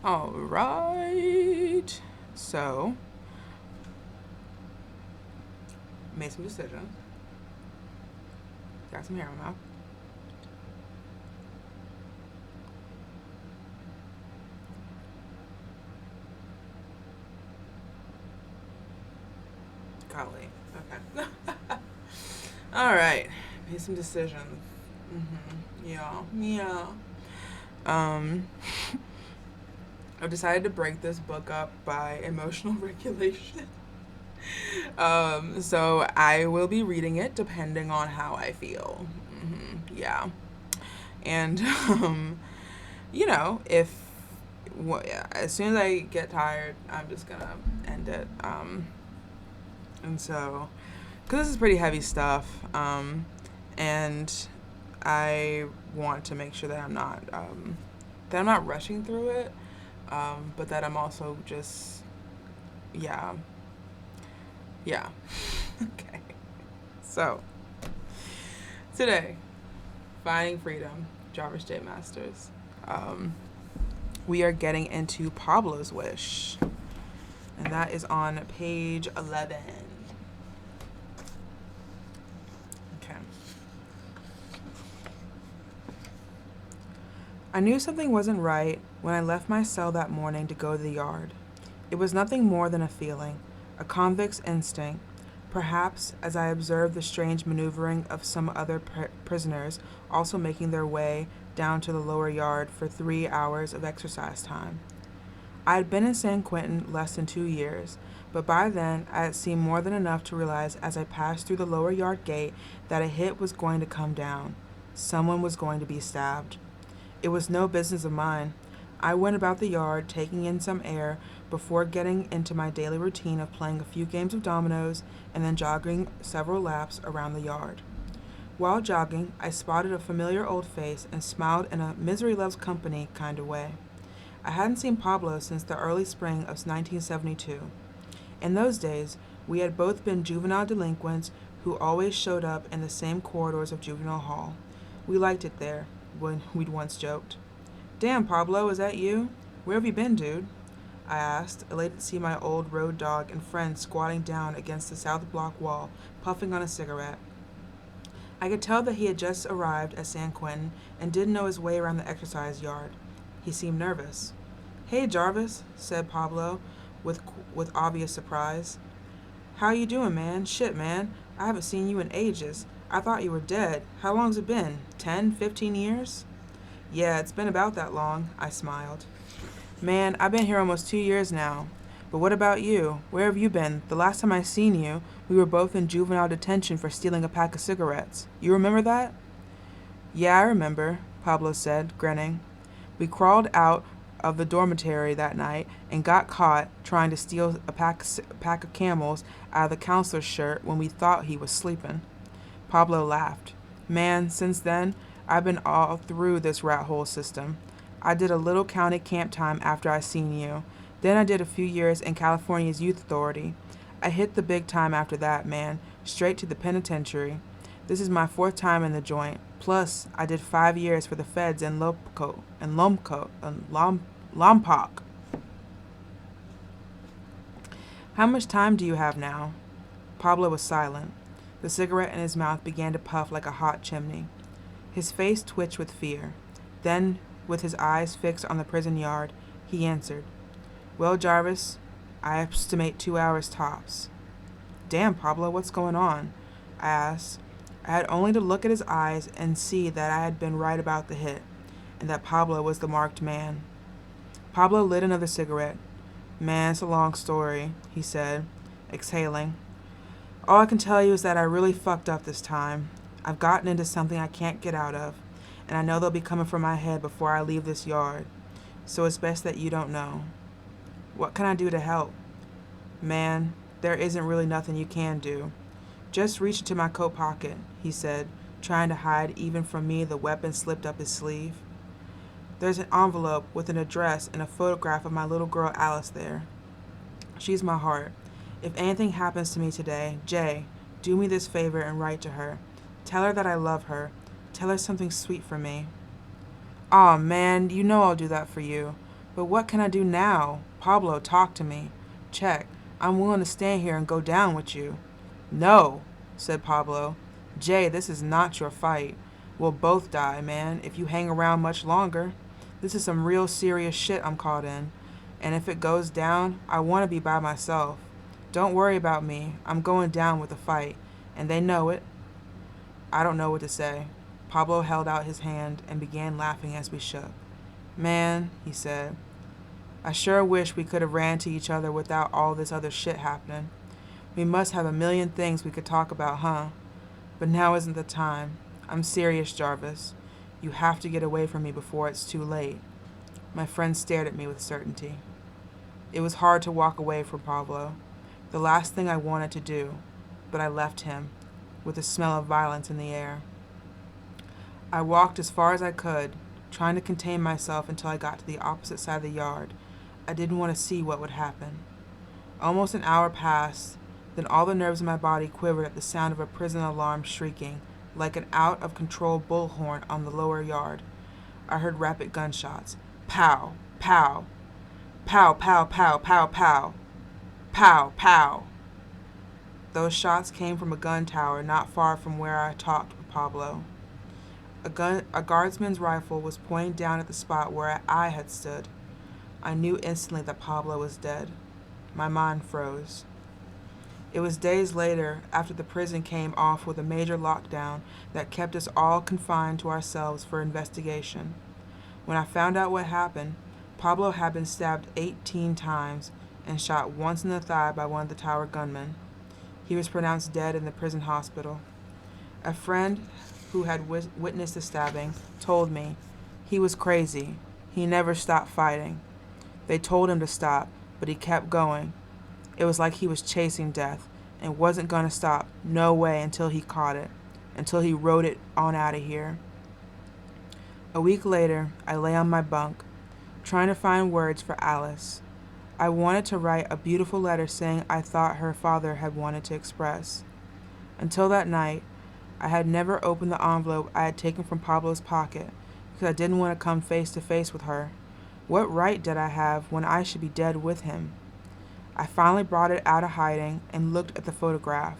All right. So, made some decisions. Got some hair in my mouth. Golly. Okay. All right. Made some decisions. Yeah. Yeah. Um, I've decided to break this book up by emotional regulation. So I will be reading it depending on how I feel. Yeah. And, if yeah, as soon as I get tired, I'm just gonna end it. And so, because this is pretty heavy stuff, and I want to make sure that I'm not rushing through it, but that I'm also just, yeah, yeah. Okay. So today, finding freedom, Jarvis Jay Masters. Um, we are getting into Pablo's wish, and that is on page 11. Okay. I knew something wasn't right when I left my cell that morning to go to the yard. It was nothing more than a feeling, a convict's instinct, perhaps as I observed the strange maneuvering of some other prisoners also making their way down to the lower yard for 3 hours of exercise time. I had been in San Quentin less than 2 years, but by then I had seen more than enough to realize as I passed through the lower yard gate that a hit was going to come down. Someone was going to be stabbed. It was no business of mine. I went about the yard, taking in some air, before getting into my daily routine of playing a few games of dominoes and then jogging several laps around the yard. While jogging, I spotted a familiar old face and smiled in a misery loves company kind of way. I hadn't seen Pablo since the early spring of 1972. In those days, we had both been juvenile delinquents who always showed up in the same corridors of juvenile hall. We liked it there, when we'd once joked. Damn, Pablo, is that you? Where have you been, dude? I asked, elated to see my old road dog and friend squatting down against the south block wall, puffing on a cigarette. I could tell that he had just arrived at San Quentin and didn't know his way around the exercise yard. He seemed nervous. Hey, Jarvis, said Pablo, with with obvious surprise. How you doing, man? Shit, man. I haven't seen you in ages. I thought you were dead. How long's it been? 10, 15 years? Yeah, it's been about that long, I smiled. Man, I've been here almost 2 years now. But what about you? Where have you been? The last time I seen you, we were both in juvenile detention for stealing a pack of cigarettes. You remember that? Yeah, I remember, Pablo said, grinning. We crawled out of the dormitory that night and got caught trying to steal a pack of camels out of the counselor's shirt when we thought he was sleeping. Pablo laughed. Man, since then, I've been all through this rat hole system. I did a little county camp time after I seen you. Then I did a few years in California's Youth Authority. I hit the big time after that, man. Straight to the penitentiary. This is my fourth time in the joint. Plus, I did 5 years for the feds in Lompoc. How much time do you have now? Pablo was silent. The cigarette in his mouth began to puff like a hot chimney. His face twitched with fear. Then, with his eyes fixed on the prison yard, he answered, Well, Jarvis, I estimate 2 hours tops. Damn, Pablo, what's going on? I asked. I had only to look at his eyes and see that I had been right about the hit, and that Pablo was the marked man. Pablo lit another cigarette. Man, it's a long story, he said, exhaling. All I can tell you is that I really fucked up this time. I've gotten into something I can't get out of, and I know they'll be coming for my head before I leave this yard. So it's best that you don't know. What can I do to help? Man, there isn't really nothing you can do. Just reach into my coat pocket, he said, trying to hide even from me the weapon slipped up his sleeve. There's an envelope with an address and a photograph of my little girl Alice there. She's my heart. If anything happens to me today, Jay, do me this favor and write to her. Tell her that I love her. Tell her something sweet for me. Aw, man, you know I'll do that for you. But what can I do now? Pablo, talk to me. Check. I'm willing to stand here and go down with you. No, said Pablo. Jay, this is not your fight. We'll both die, man, if you hang around much longer. This is some real serious shit I'm caught in. And if it goes down, I want to be by myself. Don't worry about me. I'm going down with the fight. And they know it. I don't know what to say. Pablo held out his hand and began laughing as we shook. Man, he said, I sure wish we could have ran to each other without all this other shit happening. We must have a million things we could talk about, huh? But now isn't the time. I'm serious, Jarvis. You have to get away from me before it's too late. My friend stared at me with certainty. It was hard to walk away from Pablo, the last thing I wanted to do, but I left him, with the smell of violence in the air. I walked as far as I could, trying to contain myself until I got to the opposite side of the yard. I didn't want to see what would happen. Almost an hour passed, then all the nerves in my body quivered at the sound of a prison alarm shrieking, like an out-of-control bullhorn on the lower yard. I heard rapid gunshots. Pow, pow, pow, pow, pow, pow, pow, pow, pow. Those shots came from a gun tower not far from where I talked with Pablo. A guardsman's rifle was pointing down at the spot where I had stood. I knew instantly that Pablo was dead. My mind froze. It was days later, after the prison came off with a major lockdown that kept us all confined to ourselves for investigation. When I found out what happened, Pablo had been stabbed 18 times and shot once in the thigh by one of the tower gunmen. He was pronounced dead in the prison hospital. A friend who had witnessed the stabbing told me he was crazy. He never stopped fighting. They told him to stop, but he kept going. It was like he was chasing death and wasn't going to stop, no way, until he caught it, until he rode it on out of here. A week later, I lay on my bunk, trying to find words for Alice. I wanted to write a beautiful letter saying I thought her father had wanted to express. Until that night, I had never opened the envelope I had taken from Pablo's pocket because I didn't want to come face to face with her. What right did I have when I should be dead with him? I finally brought it out of hiding and looked at the photograph.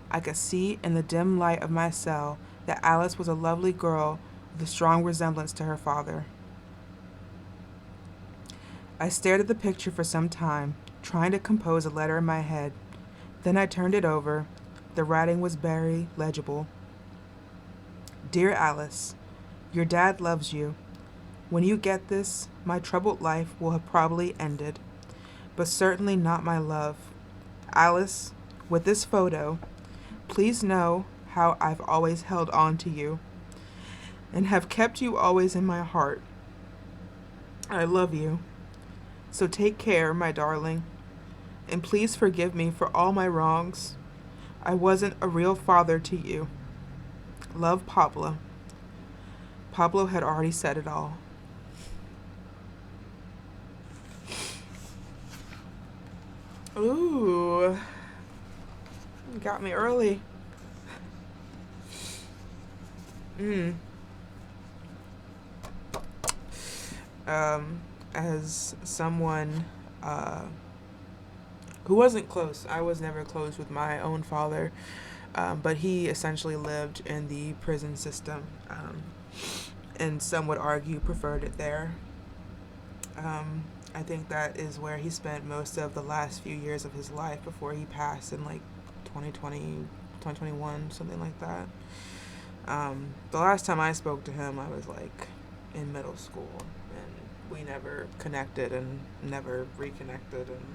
I could see in the dim light of my cell that Alice was a lovely girl with a strong resemblance to her father. I stared at the picture for some time, trying to compose a letter in my head. Then I turned it over. The writing was very legible. Dear Alice, your dad loves you. When you get this, my troubled life will have probably ended, but certainly not my love. Alice, with this photo, please know how I've always held on to you and have kept you always in my heart. I love you. So take care, my darling, and please forgive me for all my wrongs. I wasn't a real father to you. Love, Pablo. Pablo had already said it all. Ooh, got me early. As someone who wasn't close, I was never close with my own father, but he essentially lived in the prison system, and some would argue preferred it there. I think that is where he spent most of the last few years of his life before he passed in like 2020, 2021, something like that. The last time I spoke to him, I was like in middle school, and we never connected and never reconnected. And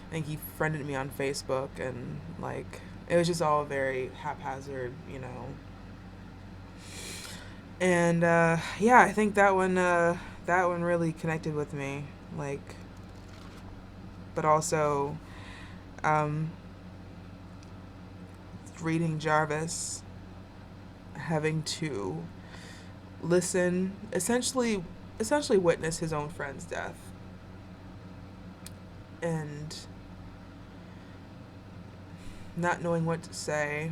I think he friended me on Facebook, and like it was just all very haphazard, you know. And yeah, I think that one really connected with me, like, but also reading Jarvis, having to listen, essentially witness his own friend's death, and not knowing what to say,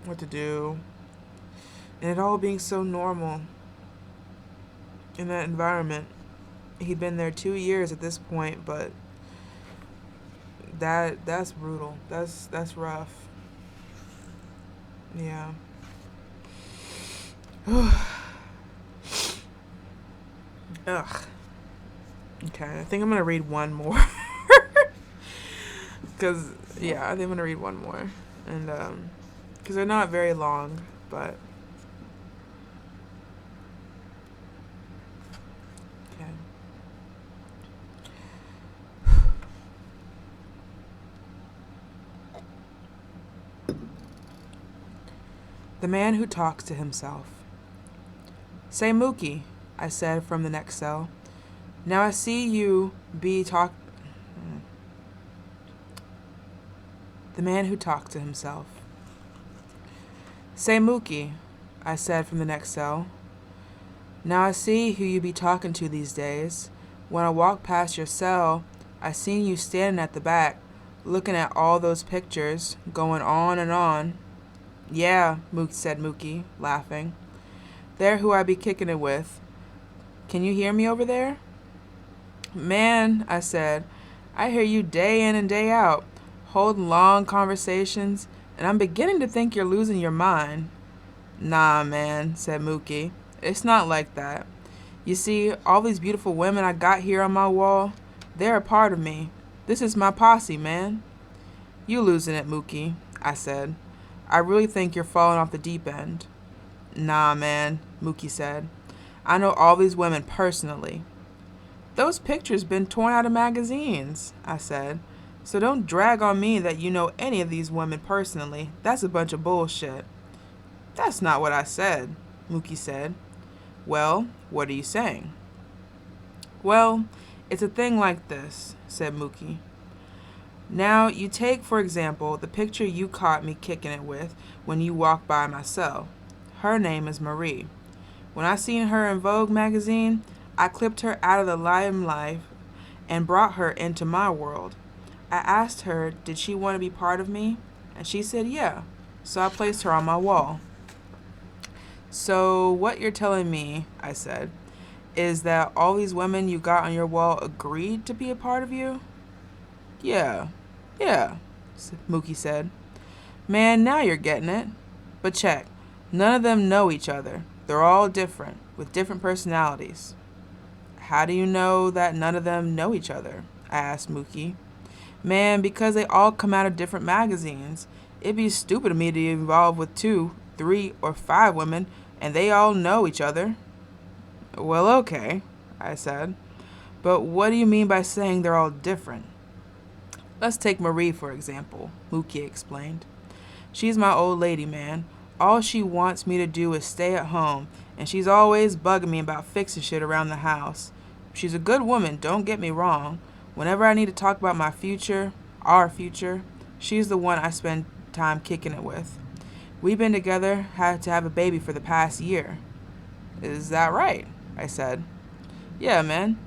what to do, and it all being so normal in that environment. He'd been there 2 years at this point, but that's brutal. That's rough. Yeah. Ugh. Okay, I think I'm gonna read one more. Cause yeah, I think I'm gonna read one more, and cause they're not very long, but okay. The man who talks to himself. Say Mookie, I said from the next cell. Now I see you be talk. The man who talks to himself. Say Mookie, I said from the next cell. Now I see who you be talking to these days. When I walked past your cell, I seen you standing at the back, looking at all those pictures, going on and on. Yeah, said Mookie, laughing. They're who I be kicking it with. Can you hear me over there? Man, I said, I hear you day in and day out, holding long conversations, and I'm beginning to think you're losing your mind. Nah, man, said Mookie. It's not like that. You see, all these beautiful women I got here on my wall, they're a part of me. This is my posse, man. You losing it, Mookie, I said. I really think you're falling off the deep end. Nah, man, Mookie said. I know all these women personally. Those pictures been torn out of magazines, I said. So don't drag on me that you know any of these women personally. That's a bunch of bullshit. That's not what I said, Mookie said. Well, what are you saying? Well, it's a thing like this, said Mookie. Now, you take, for example, the picture you caught me kicking it with when you walked by my cell. Her name is Marie. When I seen her in Vogue magazine, I clipped her out of the limelight and brought her into my world. I asked her, did she want to be part of me? And she said, yeah. So I placed her on my wall. So what you're telling me, I said, is that all these women you got on your wall agreed to be a part of you? Yeah, Mookie said. Man, now you're getting it. But check, none of them know each other. They're all different, with different personalities. How do you know that none of them know each other? I asked Mookie. Man, because they all come out of different magazines. It'd be stupid of me to be involved with 2, 3, or 5 women, and they all know each other. Well, okay, I said. But what do you mean by saying they're all different? Let's take Marie, for example, Mookie explained. She's my old lady, man. All she wants me to do is stay at home, and she's always bugging me about fixing shit around the house. She's a good woman, don't get me wrong. Whenever I need to talk about my future, our future, she's the one I spend time kicking it with. We've been together, had to have a baby for the past year. Is that right? I said. Yeah, man.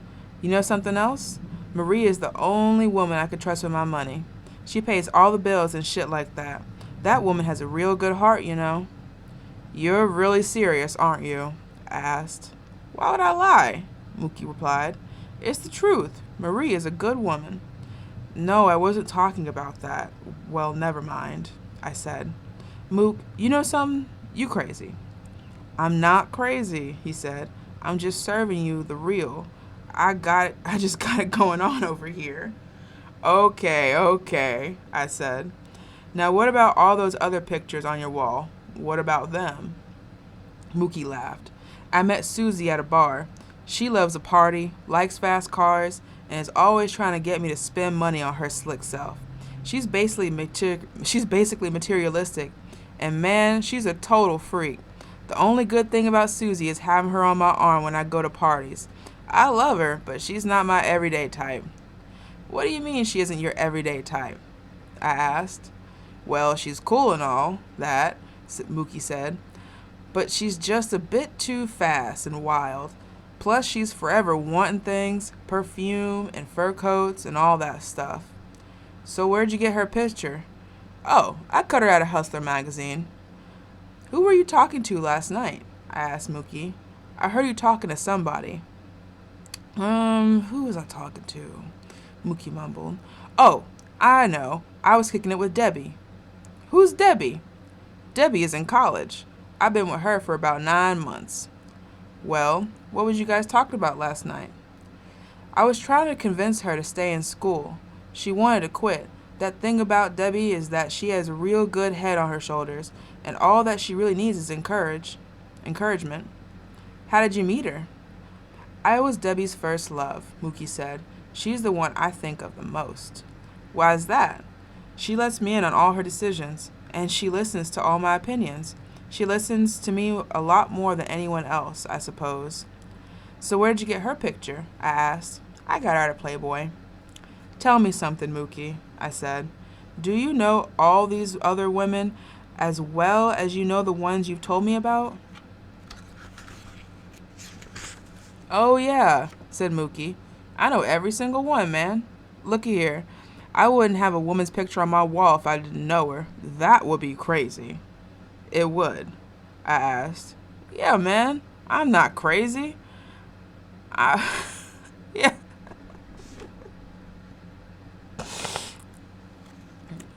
You know something else? Marie is the only woman I could trust with my money. She pays all the bills and shit like that. That woman has a real good heart, you know. You're really serious, aren't you? I asked. Why would I lie? Mookie replied. It's the truth. Marie is a good woman. No, I wasn't talking about that. Well, never mind, I said. Mook, you know something? You crazy. I'm not crazy, he said. I'm just serving you the real. I just got it going on over here. Okay, I said. Now what about all those other pictures on your wall? What about them? Mookie laughed. I met Susie at a bar. She loves a party, likes fast cars, and is always trying to get me to spend money on her slick self. She's basically materialistic, and man, she's a total freak. The only good thing about Susie is having her on my arm when I go to parties. I love her, but she's not my everyday type. What do you mean she isn't your everyday type? I asked. Well, she's cool and all that, Mookie said, but she's just a bit too fast and wild. Plus, she's forever wanting things, perfume and fur coats and all that stuff. So where'd you get her picture? Oh, I cut her out of Hustler magazine. Who were you talking to last night? I asked Mookie. I heard you talking to somebody. Who was I talking to? Mookie mumbled. Oh, I know. I was kicking it with Debbie. Who's Debbie? Debbie is in college. I've been with her for about 9 months. Well, what was you guys talking about last night? I was trying to convince her to stay in school. She wanted to quit. That thing about Debbie is that she has a real good head on her shoulders, and all that she really needs is encouragement. How did you meet her? I was Debbie's first love, Mookie said. She's the one I think of the most. Why is that? She lets me in on all her decisions, and she listens to all my opinions. She listens to me a lot more than anyone else, I suppose. So where did you get her picture? I asked. I got her at a Playboy. Tell me something, Mookie, I said. Do you know all these other women as well as you know the ones you've told me about? Oh, yeah, said Mookie. I know every single one, man. Looky here. I wouldn't have a woman's picture on my wall if I didn't know her. That would be crazy. It would, I asked. Yeah, man. I'm not crazy. Yeah.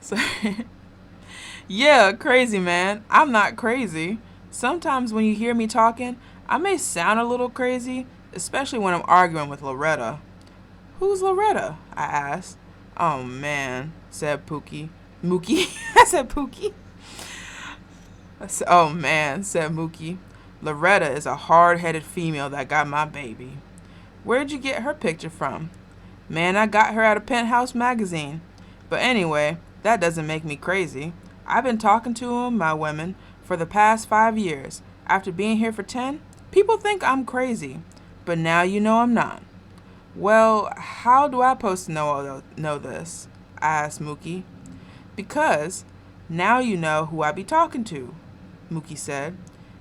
Sorry. Yeah, crazy, man. I'm not crazy. Sometimes when you hear me talking, I may sound a little crazy, especially when I'm arguing with Loretta. Who's Loretta? I asked. Oh, man, said Pookie. Mookie? I said Pookie. Oh, man, said Mookie. Loretta is a hard-headed female that got my baby. Where'd you get her picture from? Man, I got her at a Penthouse magazine. But anyway, that doesn't make me crazy. I've been talking to my women for the past 5 years. After being here for 10, people think I'm crazy. But now you know I'm not. Well, how do I supposed to know this? I asked Mookie. Because now you know who I be talking to, Mookie said.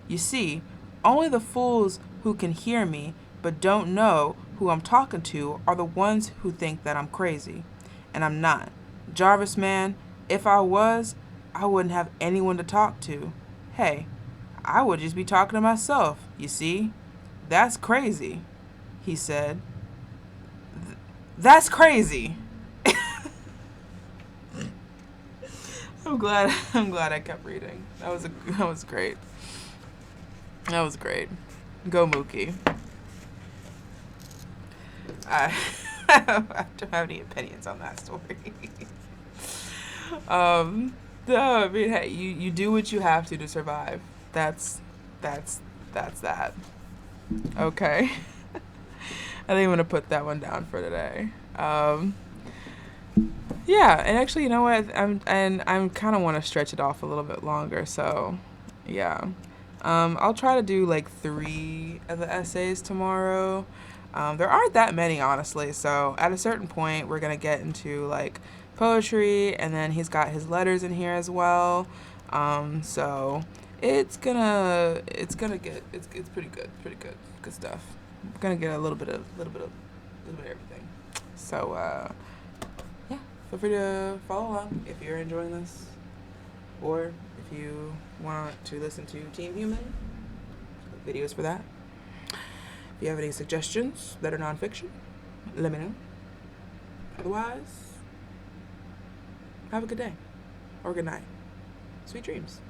You see, only the fools who can hear me but don't know who I'm talking to are the ones who think that I'm crazy. And I'm not. Jarvis, man, if I was, I wouldn't have anyone to talk to. Hey, I would just be talking to myself, you see? That's crazy, he said. That's crazy. I'm glad I kept reading. That was great. That was great. Go Mookie. I don't have any opinions on that story. No, I mean, hey, you do what you have to survive. That's that. Okay. I think I'm gonna put that one down for today. Yeah, and actually, you know what? I'm kind of want to stretch it off a little bit longer. So, yeah. I'll try to do like 3 of the essays tomorrow. There aren't that many, honestly. So at a certain point, we're gonna get into like poetry, and then he's got his letters in here as well. So it's pretty good stuff. We're gonna get a little bit of everything. So yeah, feel free to follow along if you're enjoying this, or if you want to listen to Team Human videos for that. If you have any suggestions that are nonfiction, let me know. Otherwise, have a good day or good night. Sweet dreams.